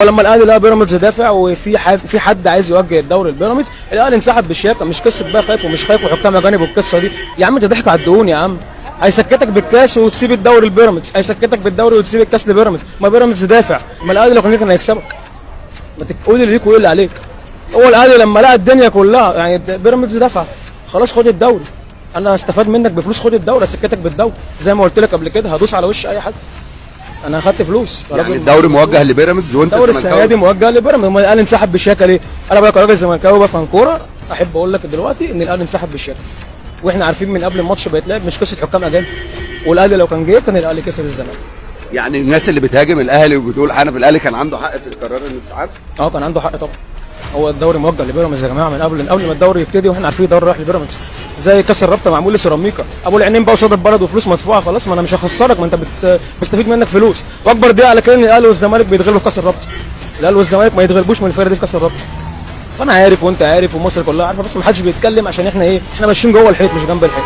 ولما الاهلي لقى بيراميدز دافع في حد عايز يوجه الدوري لبيراميدز، الاهلي انسحب بالشياكه، مش قصه بقى خايف ومش خايف وحكام اجانب والقصه دي. يا عم انت ضحك على الدهون يا عم. هيسكتك بالكاس وتسيب الدوري لبيراميدز، هيسكتك بالدوري وتسيب الكاس لبيراميدز، ما بيراميدز دافع. ما الاهلي لو كان هيكسبك. ما تقول اللي ليك وايه اللي عليك. هو الاهلي لما لقى الدنيا كلها يعني بيراميدز دفع، خلاص خد الدوري. انا هستفاد منك بفلوس، خد الدوري، اسكتك بالدوري زي ما قلت لك قبل كده، هدوس على وش اي حد. انا اخدت فلوس. يعني الدوري موجه لبيراميدز وانت الدوري السنه دي موجه لبيراميدز. ما الاهلي انسحب بالشياكه ليه؟ انا بقى كراجل زملكاوي بفهم كوره احب اقول لك دلوقتي ان الاهلي انسحب بالشياكه. واحنا عارفين من قبل الماتش بيتلعب مش قصه حكام اجانب. والاهلي لو كان جه كان الاهلي كسب الزمالك. يعني الناس اللي بتهاجم الاهلي وبتقول حنفي الاهلي كان عنده حق في قرار الانسحاب؟ كان عنده حق طبعا. هو الدوري موجه لبيراميدز يا جماعه من قبل ما الدوري يبتدي، واحنا عارفين الدوري رايح لبيراميدز. زي كاس الرابطه معمول لسيراميكا، ابو العينين بقى قصاد البلد وفلوس مدفوعه، خلاص ما انا مش هخسرك، ما انت بستفيد منك فلوس. واكبر دي على كده ان الاهلي والزمالك بيتغلبوا في كاس الرابطه. الاهلي والزمالك ما يتغلبوش من الفرقه دي في كاس الرابطه. فانا عارف وانت عارف ومصر كلها عارفه، بس ما حدش بيتكلم عشان احنا احنا ماشيين جوه الحيط مش جنب الحيط.